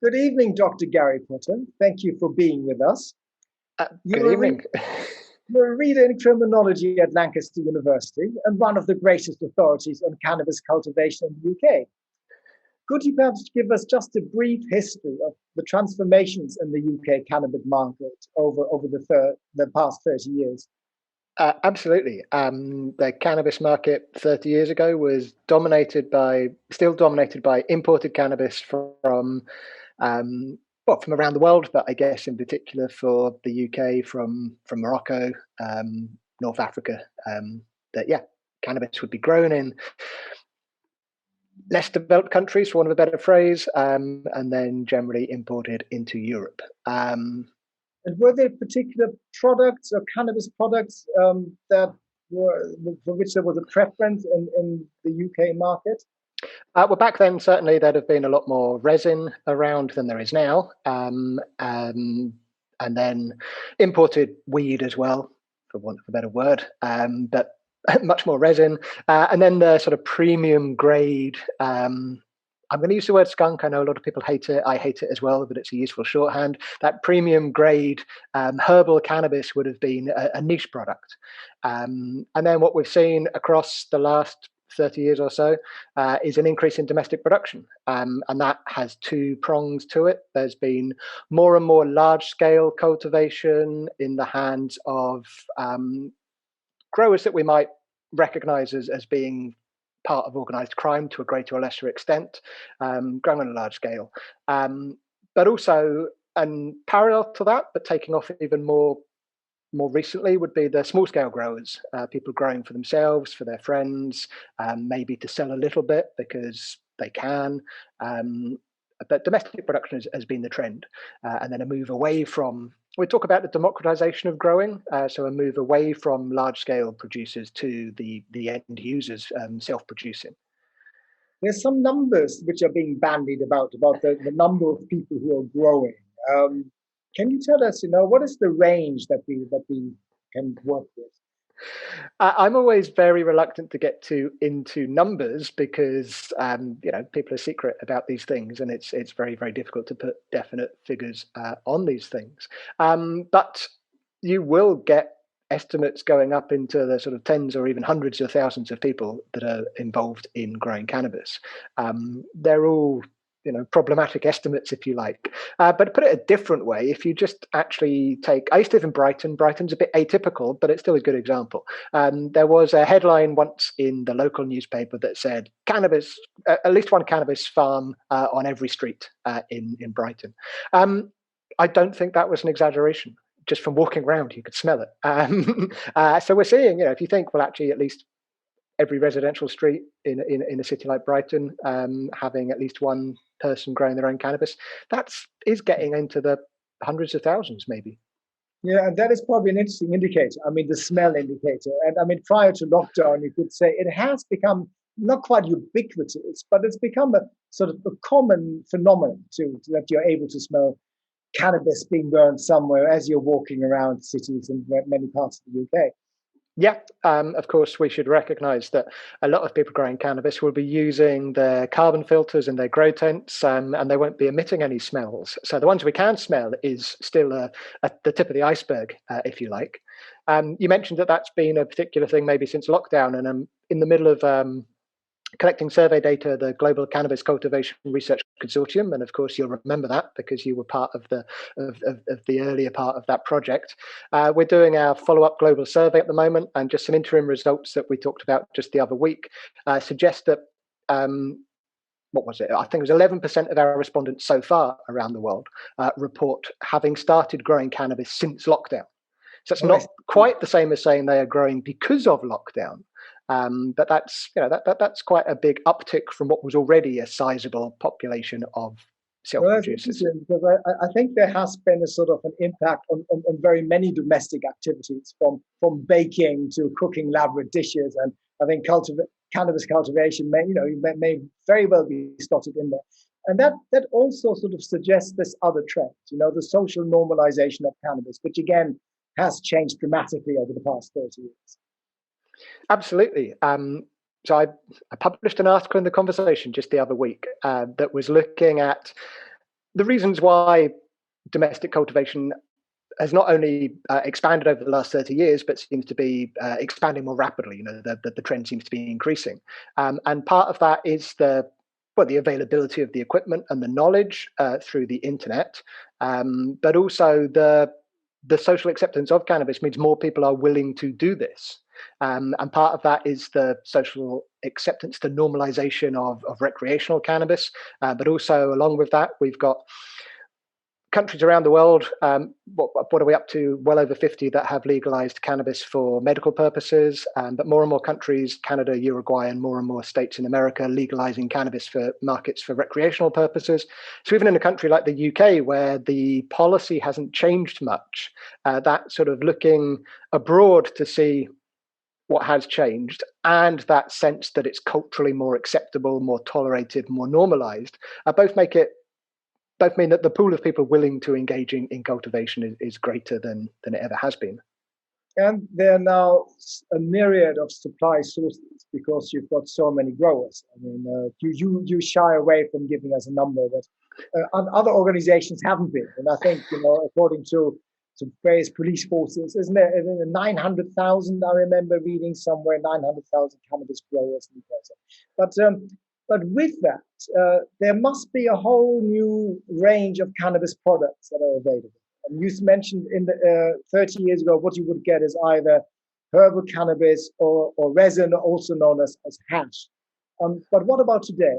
Good evening, Dr. Gary Potter. Thank you for being with us. Good You're a, evening. you're a reader in criminology at Lancaster University and one of the greatest authorities on cannabis cultivation in the UK. Could you perhaps give us just a brief history of the transformations in the UK cannabis market over the past 30 years? Absolutely. The cannabis market 30 years ago was still dominated by imported cannabis from around the world, but I guess in particular for the UK from Morocco, North Africa. Cannabis would be grown in less developed countries, for want of a better phrase, and then generally imported into Europe. And were there particular products or cannabis products that were for which there was a preference in the UK market? Well, back then, certainly there'd have been a lot more resin around than there is now. And then imported weed as well, for want of a better word, but much more resin. And then the sort of premium grade. I'm going to use the word skunk. I know a lot of people hate it. I hate it as well, but it's a useful shorthand. That premium grade herbal cannabis would have been a niche product. And then what we've seen across the last 30 years or so is an increase in domestic production. And that has two prongs to it. There's been more and more large-scale cultivation in the hands of growers that we might recognize as being part of organized crime to a greater or lesser extent, growing on a large scale. But also, and parallel to that, but taking off even more recently, would be the small scale growers, people growing for themselves, for their friends, maybe to sell a little bit because they can. But domestic production has been the trend. And then a move away from, we talk about the democratization of growing, so a move away from large scale producers to the end users self-producing. There's some numbers which are being bandied about the number of people who are growing. Can you tell us, what is the range that we can work with? I'm always very reluctant to get into numbers because people are secret about these things, and it's very, very difficult to put definite figures on these things. But you will get estimates going up into the sort of tens or even hundreds of thousands of people that are involved in growing cannabis. They're all problematic estimates, if you like. But to put it a different way, if you just actually take, I used to live in Brighton. Brighton's a bit atypical, but it's still a good example. There was a headline once in the local newspaper that said cannabis, at least one cannabis farm on every street in Brighton. I don't think that was an exaggeration. Just from walking around, you could smell it. So we're seeing, if you think, well, actually, at least every residential street in a city like Brighton having at least one person growing their own cannabis, that is getting into the hundreds of thousands, maybe. Yeah, and that is probably an interesting indicator. I mean, the smell indicator. And I mean, prior to lockdown, you could say it has become not quite ubiquitous, but it's become a sort of a common phenomenon that you're able to smell cannabis being burned somewhere as you're walking around cities in many parts of the UK. Yeah, of course, we should recognise that a lot of people growing cannabis will be using their carbon filters in their grow tents, and they won't be emitting any smells. So the ones we can smell is still at the tip of the iceberg, if you like. You mentioned that's been a particular thing maybe since lockdown, and I'm in the middle of collecting survey data, the Global Cannabis Cultivation Research Consortium, and of course you'll remember that because you were part of the earlier part of that project. We're doing our follow-up global survey at the moment, and just some interim results that we talked about just the other week suggest that what was it? I think it was 11% of our respondents so far around the world report having started growing cannabis since lockdown. So it's not quite the same as saying they are growing because of lockdown. But that's quite a big uptick from what was already a sizable population of self-producers. Because I think there has been a sort of an impact on very many domestic activities, from baking to cooking elaborate dishes, and I think cannabis cultivation may very well be slotted in there. And that also sort of suggests this other trend, the social normalization of cannabis, which again has changed dramatically over the past 30 years. Absolutely. So I published an article in the Conversation just the other week that was looking at the reasons why domestic cultivation has not only expanded over the last 30 years, but seems to be expanding more rapidly. The trend seems to be increasing. And part of that is the availability of the equipment and the knowledge through the internet, but also the social acceptance of cannabis means more people are willing to do this. And part of that is the social acceptance, the normalization of recreational cannabis. But also along with that, we've got countries around the world, what are we up to? Well over 50 that have legalized cannabis for medical purposes, but more and more countries, Canada, Uruguay, and more states in America legalizing cannabis for markets for recreational purposes. So even in a country like the UK, where the policy hasn't changed much, that sort of looking abroad to see what has changed, and that sense that it's culturally more acceptable, more tolerated, more normalized, both mean that the pool of people willing to engage in cultivation is greater than it ever has been. And there are now a myriad of supply sources because you've got so many growers. I mean, you shy away from giving us a number that other organizations haven't been. And I think, according to various police forces, isn't there 900,000? I remember reading somewhere 900,000 cannabis growers in the but with that, there must be a whole new range of cannabis products that are available. And you mentioned in the 30 years ago, what you would get is either herbal cannabis or resin, also known as hash. But what about today?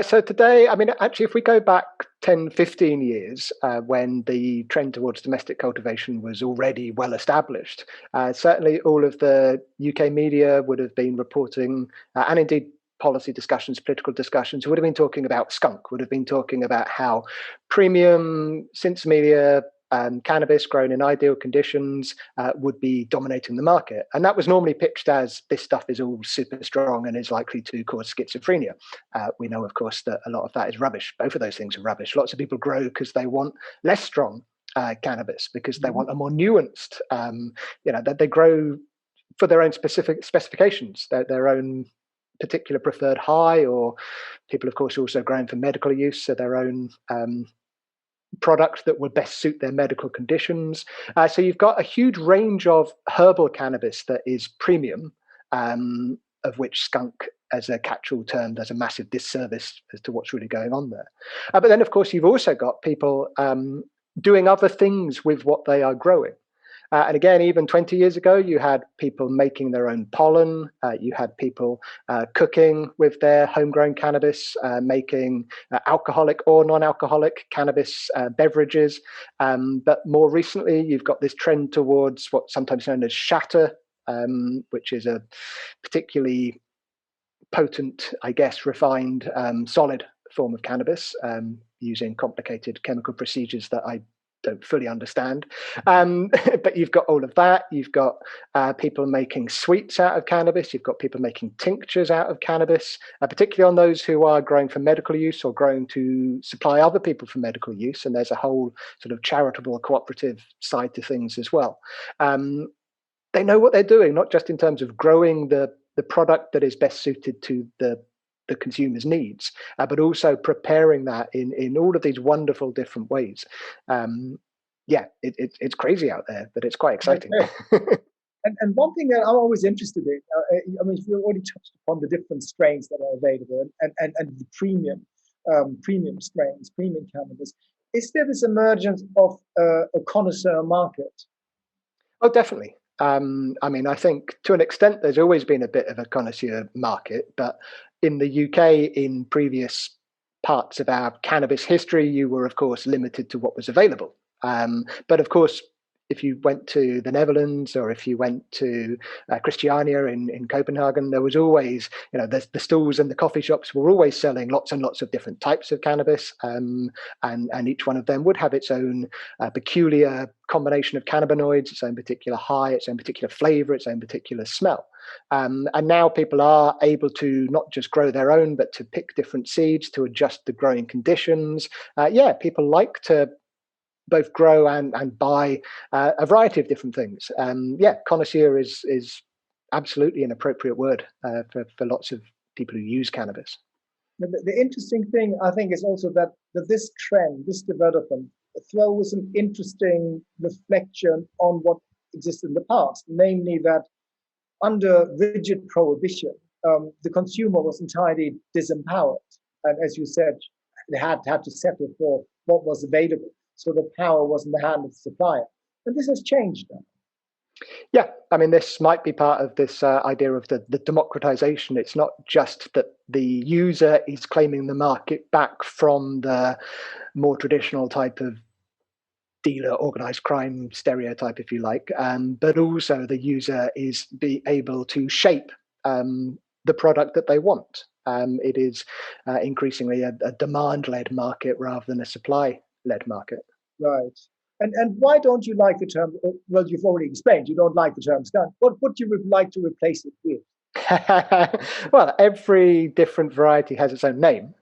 So today, I mean, actually, if we go back 10, 15 years, when the trend towards domestic cultivation was already well established, certainly all of the UK media would have been reporting, and indeed policy discussions, political discussions, would have been talking about skunk, would have been talking about how premium sinsemilla cannabis grown in ideal conditions would be dominating the market. And that was normally pitched as this stuff is all super strong and is likely to cause schizophrenia. We know, of course, that a lot of that is rubbish. Both of those things are rubbish. Lots of people grow because they want less strong cannabis, because they want a more nuanced, that they grow for their own specific specifications, their own particular preferred high, or people, of course, also growing for medical use, so their own product that would best suit their medical conditions. So you've got a huge range of herbal cannabis that is premium, of which skunk as a catch-all term does a massive disservice as to what's really going on there. But then, of course, you've also got people doing other things with what they are growing. And again, even 20 years ago, you had people making their own pollen. You had people cooking with their homegrown cannabis, making alcoholic or non-alcoholic cannabis beverages. But more recently, you've got this trend towards what's sometimes known as shatter, which is a particularly potent, I guess, refined solid form of cannabis, using complicated chemical procedures that I don't fully understand. But you've got all of that. You've got people making sweets out of cannabis. You've got people making tinctures out of cannabis, particularly on those who are growing for medical use or growing to supply other people for medical use. And there's a whole sort of charitable, cooperative side to things as well. They know what they're doing, not just in terms of growing the product that is best suited to the consumer's needs, but also preparing that in all of these wonderful different ways. It's crazy out there, but it's quite exciting. And one thing that I'm always interested in, I mean, you already touched upon the different strains that are available and the premium strains, premium cannabis. Is there this emergence of a connoisseur market? Oh, definitely. I mean, I think to an extent, there's always been a bit of a connoisseur market, but in the UK, in previous parts of our cannabis history, you were, of course, limited to what was available. But of course, if you went to the Netherlands or if you went to Christiania in Copenhagen, there was always, the stalls and the coffee shops were always selling lots and lots of different types of cannabis. And each one of them would have its own peculiar combination of cannabinoids, its own particular high, its own particular flavor, its own particular smell. And now people are able to not just grow their own, but to pick different seeds, to adjust the growing conditions. People like to both grow and buy a variety of different things. Connoisseur is absolutely an appropriate word for lots of people who use cannabis. The interesting thing, I think, is also that this trend, this development, throws an interesting reflection on what existed in the past, namely that under rigid prohibition, the consumer was entirely disempowered. And as you said, they had to settle for what was available. So the power was in the hand of the supplier. And this has changed now. Yeah, I mean, this might be part of this idea of the democratization. It's not just that the user is claiming the market back from the more traditional type of dealer organized crime stereotype, if you like, but also the user is be able to shape the product that they want. It is increasingly a demand-led market rather than a supply-led market. Right. And why don't you like the term? Well, you've already explained you don't like the term skunk. What would you like to replace it with? Well, every different variety has its own name.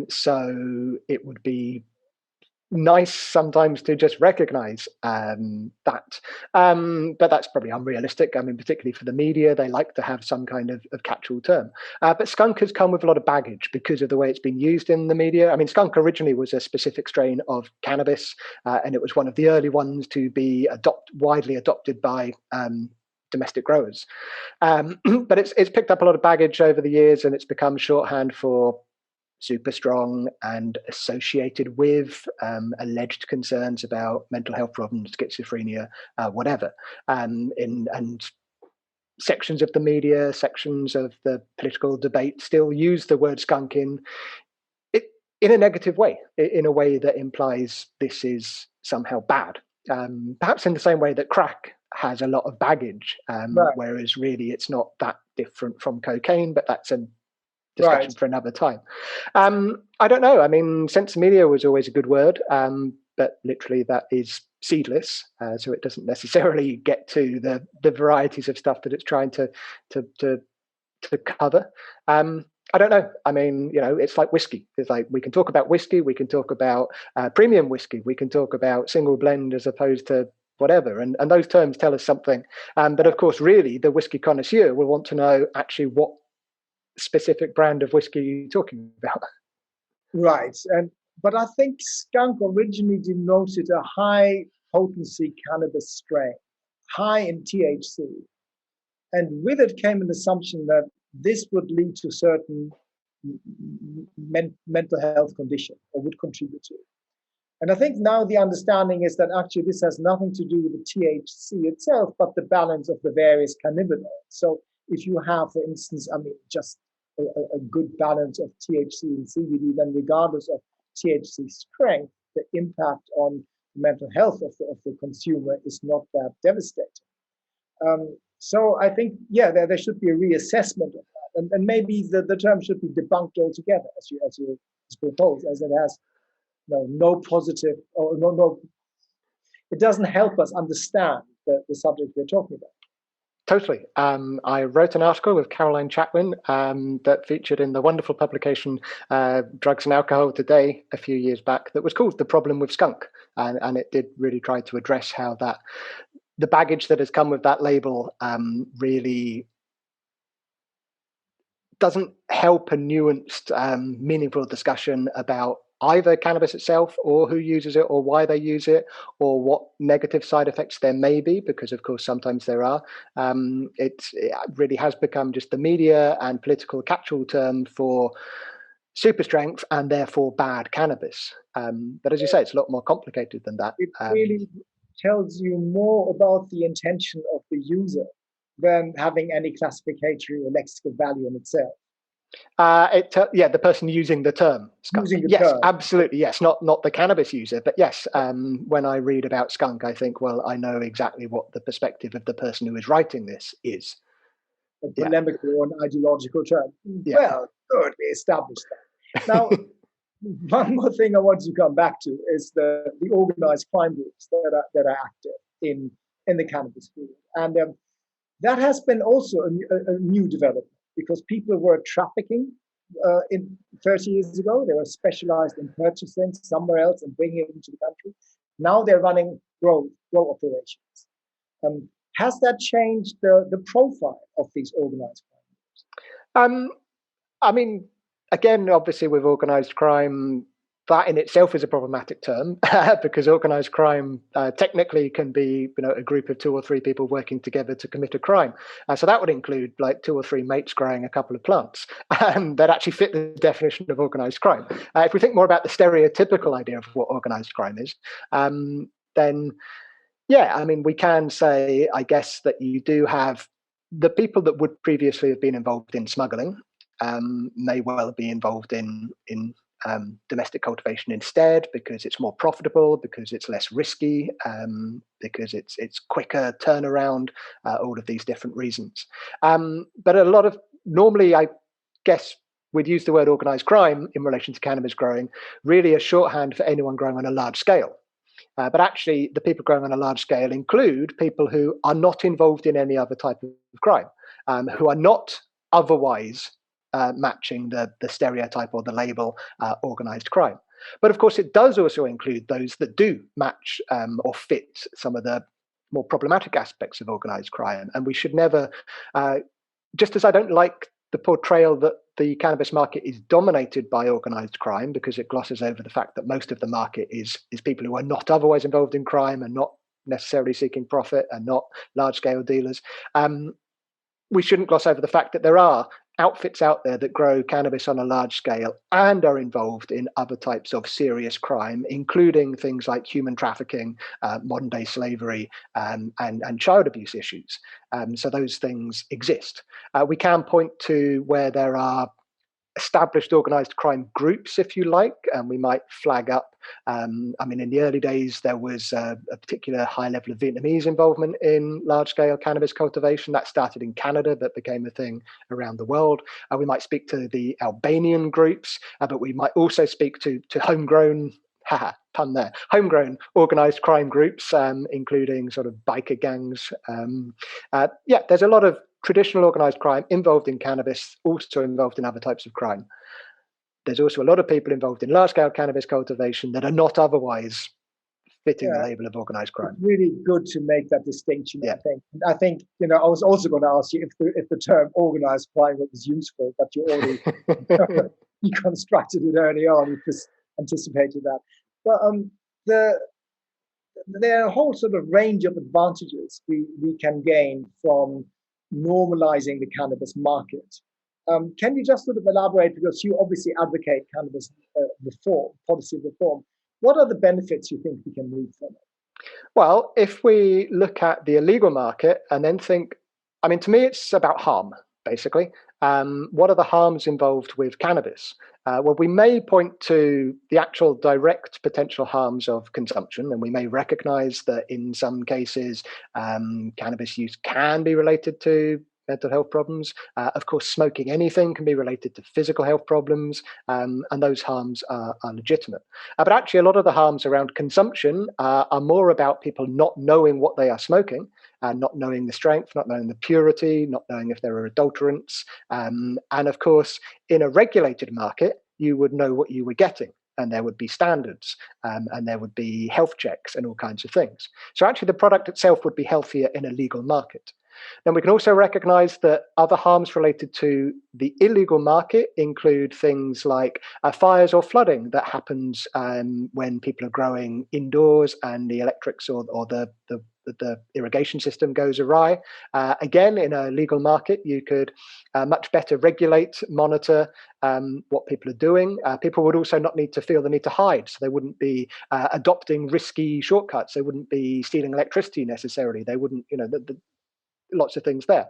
So it would be nice sometimes to just recognize that. But that's probably unrealistic. I mean, particularly for the media, they like to have some kind of catch-all term. But skunk has come with a lot of baggage because of the way it's been used in the media. I mean, skunk originally was a specific strain of cannabis, and it was one of the early ones to be widely adopted by domestic growers. But it's picked up a lot of baggage over the years, and it's become shorthand for super strong and associated with alleged concerns about mental health problems, schizophrenia, whatever. And sections of the media, sections of the political debate still use the word skunk in a negative way, in a way that implies this is somehow bad. Perhaps in the same way that crack has a lot of baggage, Right. whereas really it's not that different from cocaine, but that's a discussion for another time. I don't know. I mean, sensimedia was always a good word, but literally that is seedless, so it doesn't necessarily get to the varieties of stuff that it's trying to cover. I don't know. I mean, it's like whiskey. It's like we can talk about whiskey, we can talk about premium whiskey, we can talk about single blend as opposed to whatever, and those terms tell us something. But of course, really, the whiskey connoisseur will want to know actually what specific brand of whiskey you're talking about. Right. But I think skunk originally denoted a high potency cannabis strain, high in THC. And with it came an assumption that this would lead to certain mental health condition or would contribute to it. And I think now the understanding is that actually this has nothing to do with the THC itself, but the balance of the various cannabinoids. So if you have, for instance, I mean, just a good balance of THC and CBD, then regardless of THC strength, the impact on mental health of the consumer is not that devastating. So I think, yeah, there should be a reassessment of that. And maybe the term should be debunked altogether, as you propose, as it has no positive or no, it doesn't help us understand the subject we're talking about. Totally. I wrote an article with Caroline Chatwin that featured in the wonderful publication Drugs and Alcohol Today a few years back that was called The Problem with Skunk. And it did really try to address how the baggage that has come with that label really doesn't help a nuanced, meaningful discussion about either cannabis itself or who uses it or why they use it or what negative side effects there may be, because of course sometimes there are. It really has become just the media and political catch-all term for super strength and therefore bad cannabis. But as you say, it's a lot more complicated than that. It really tells you more about the intention of the user than having any classificatory or lexical value in itself. The person using the term skunk. Yes, term. Absolutely. Yes, not the cannabis user, but yes. When I read about skunk, I think, well, I know exactly what the perspective of the person who is writing this is. A polemical or an ideological term. Yeah. Well, good, we established that. Now, one more thing I want to come back to is the organized crime groups that are active in the cannabis field, and that has been also a new development because people were trafficking in 30 years ago. They were specialized in purchasing somewhere else and bringing it into the country. Now they're running grow operations. Has that changed the profile of these organized crime groups? I mean, again, obviously, with organised crime, that in itself is a problematic term because organised crime technically can be, a group of 2 or 3 people working together to commit a crime. So that would include like 2 or 3 mates growing a couple of plants that actually fit the definition of organised crime. If we think more about the stereotypical idea of what organised crime is, then yeah, I mean, we can say, I guess, that you do have the people that would previously have been involved in smuggling may well be involved in domestic cultivation instead, because it's more profitable, because it's less risky, because it's quicker turnaround, all of these different reasons. But a lot of normally, I guess we'd use the word organized crime in relation to cannabis growing, really a shorthand for anyone growing on a large scale. But actually, the people growing on a large scale include people who are not involved in any other type of crime, who are not otherwise matching the stereotype or the label organized crime. But of course, it does also include those that do match or fit some of the more problematic aspects of organized crime. And we should never, just as I don't like the portrayal that the cannabis market is dominated by organized crime, because it glosses over the fact that most of the market is people who are not otherwise involved in crime and not necessarily seeking profit and not large-scale dealers. We shouldn't gloss over the fact that there are outfits out there that grow cannabis on a large scale and are involved in other types of serious crime, including things like human trafficking, modern day slavery, and child abuse issues. So those things exist. We can point to where there are established organized crime groups, if you like, and we might flag up. I mean, in the early days, there was a particular high level of Vietnamese involvement in large-scale cannabis cultivation. That started in Canada, but became a thing around the world. We might speak to the Albanian groups, but we might also speak to homegrown, pun there, homegrown organized crime groups, including sort of biker gangs. Yeah, there's a lot of traditional organized crime involved in cannabis, also involved in other types of crime. There's also a lot of people involved in large-scale cannabis cultivation that are not otherwise fitting the label of organized crime. It's really good to make that distinction. Yeah. I think I was also going to ask you if the term organized crime was useful, but you already deconstructed it early on. You just anticipated that. But there are a whole sort of range of advantages we can gain from normalizing the cannabis market. Can you just sort of elaborate, because you obviously advocate cannabis reform, policy reform. What are the benefits you think we can reap from it? Well, if we look at the illegal market and then think, I mean, to me, it's about harm, basically. What are the harms involved with cannabis? Well, we may point to the actual direct potential harms of consumption, and we may recognize that in some cases, cannabis use can be related to mental health problems. Of course, smoking anything can be related to physical health problems, and those harms are legitimate. But actually, a lot of the harms around consumption are more about people not knowing what they are smoking, not knowing the strength, not knowing the purity, not knowing if there are adulterants. And of course, in a regulated market, you would know what you were getting, and there would be standards, and there would be health checks and all kinds of things. So actually, the product itself would be healthier in a legal market. Then we can also recognize that other harms related to the illegal market include things like fires or flooding that happens when people are growing indoors and the electrics or the irrigation system goes awry. Again, in a legal market, you could much better regulate, monitor what people are doing. People would also not need to feel the need to hide, so they wouldn't be adopting risky shortcuts. They wouldn't be stealing electricity necessarily. They wouldn't, lots of things there.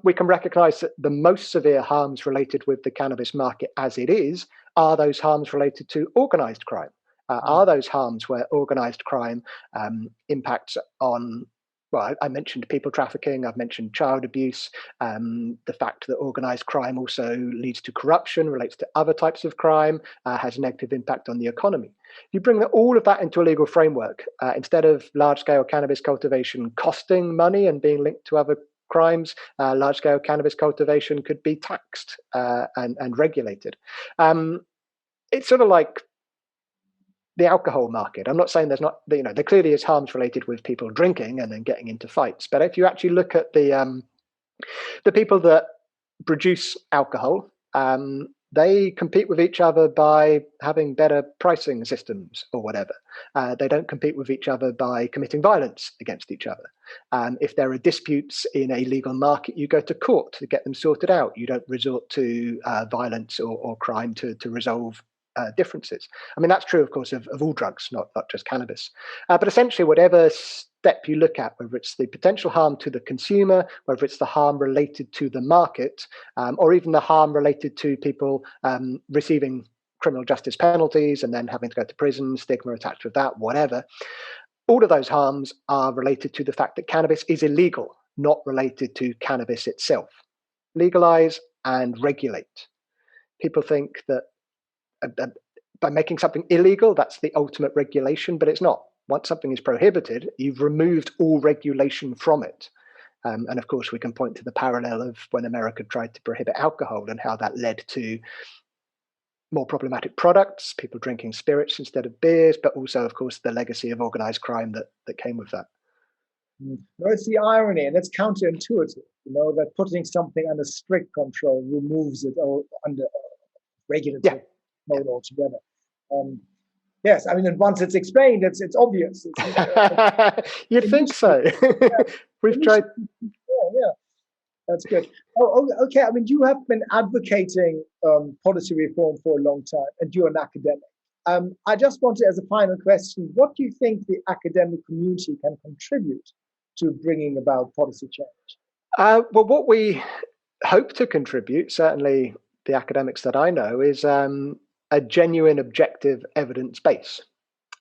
We can recognize that the most severe harms related with the cannabis market as it is are those harms related to organized crime. Are those harms where organized crime impacts on, well, I mentioned people trafficking, I've mentioned child abuse, the fact that organized crime also leads to corruption, relates to other types of crime, has a negative impact on the economy. You bring all of that into a legal framework, instead of large-scale cannabis cultivation costing money and being linked to other crimes, large-scale cannabis cultivation could be taxed and regulated. It's sort of like the alcohol market. I'm not saying there's not, there clearly is harms related with people drinking and then getting into fights. But if you actually look at the people that produce alcohol, they compete with each other by having better pricing systems or whatever. They don't compete with each other by committing violence against each other. If there are disputes in a legal market, you go to court to get them sorted out. You don't resort to violence or crime to resolve differences. I mean, that's true, of course, of all drugs, not just cannabis. But essentially, whatever step you look at, whether it's the potential harm to the consumer, whether it's the harm related to the market, or even the harm related to people receiving criminal justice penalties and then having to go to prison, stigma attached with that, whatever, all of those harms are related to the fact that cannabis is illegal, not related to cannabis itself. Legalize and regulate. People think that by making something illegal, that's the ultimate regulation, but it's not. Once something is prohibited, you've removed all regulation from it. And of course, we can point to the parallel of when America tried to prohibit alcohol and how that led to more problematic products, people drinking spirits instead of beers, but also, of course, the legacy of organized crime that came with that. No, it's the irony, and it's counterintuitive, that putting something under strict control removes it under regulatory mode altogether. Yes, I mean, and once it's explained, it's obvious. You'd think so. We've tried. Yeah, that's good. Oh, okay. I mean, you have been advocating policy reform for a long time, and you're an academic. I just wanted, as a final question, what do you think the academic community can contribute to bringing about policy change? Well, what we hope to contribute, certainly the academics that I know, is a genuine objective evidence base.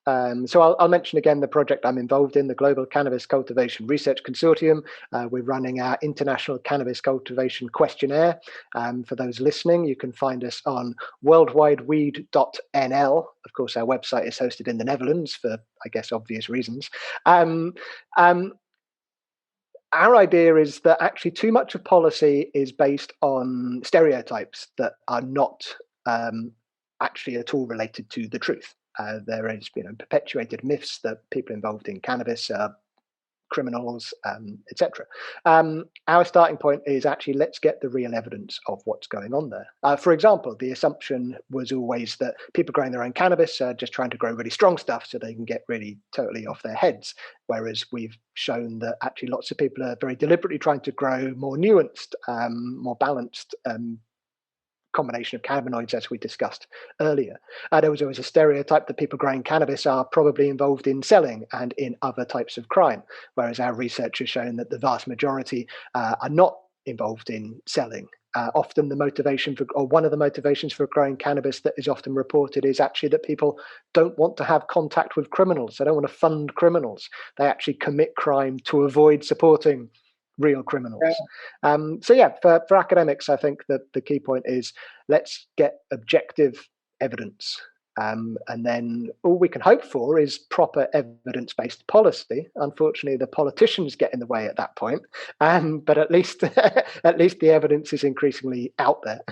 So I'll mention again the project I'm involved in, the Global Cannabis Cultivation Research Consortium. We're running our International Cannabis Cultivation Questionnaire. For those listening, you can find us on worldwideweed.nl. Of course, our website is hosted in the Netherlands for, I guess, obvious reasons. Our idea is that actually too much of policy is based on stereotypes that are not actually at all related to the truth. There is, perpetuated myths that people involved in cannabis are criminals, etc. Our starting point is actually let's get the real evidence of what's going on there. For example, the assumption was always that people growing their own cannabis are just trying to grow really strong stuff so they can get really totally off their heads, whereas we've shown that actually lots of people are very deliberately trying to grow more nuanced, more balanced combination of cannabinoids, as we discussed earlier. There was always a stereotype that people growing cannabis are probably involved in selling and in other types of crime, whereas our research has shown that the vast majority are not involved in selling. Often the motivation or one of the motivations for growing cannabis that is often reported is actually that people don't want to have contact with criminals. They don't want to fund criminals. They actually commit crime to avoid supporting real criminals. For academics, I think that the key point is let's get objective evidence. And then all we can hope for is proper evidence-based policy. Unfortunately, the politicians get in the way at that point. But at least the evidence is increasingly out there.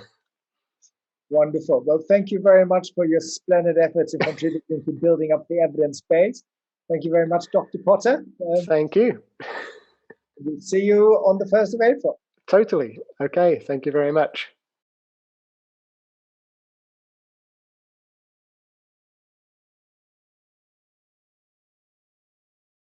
Wonderful. Well, thank you very much for your splendid efforts in contributing to building up the evidence base. Thank you very much, Dr. Potter. Thank you. We'll see you on the 1st of April. Totally. Okay. Thank you very much.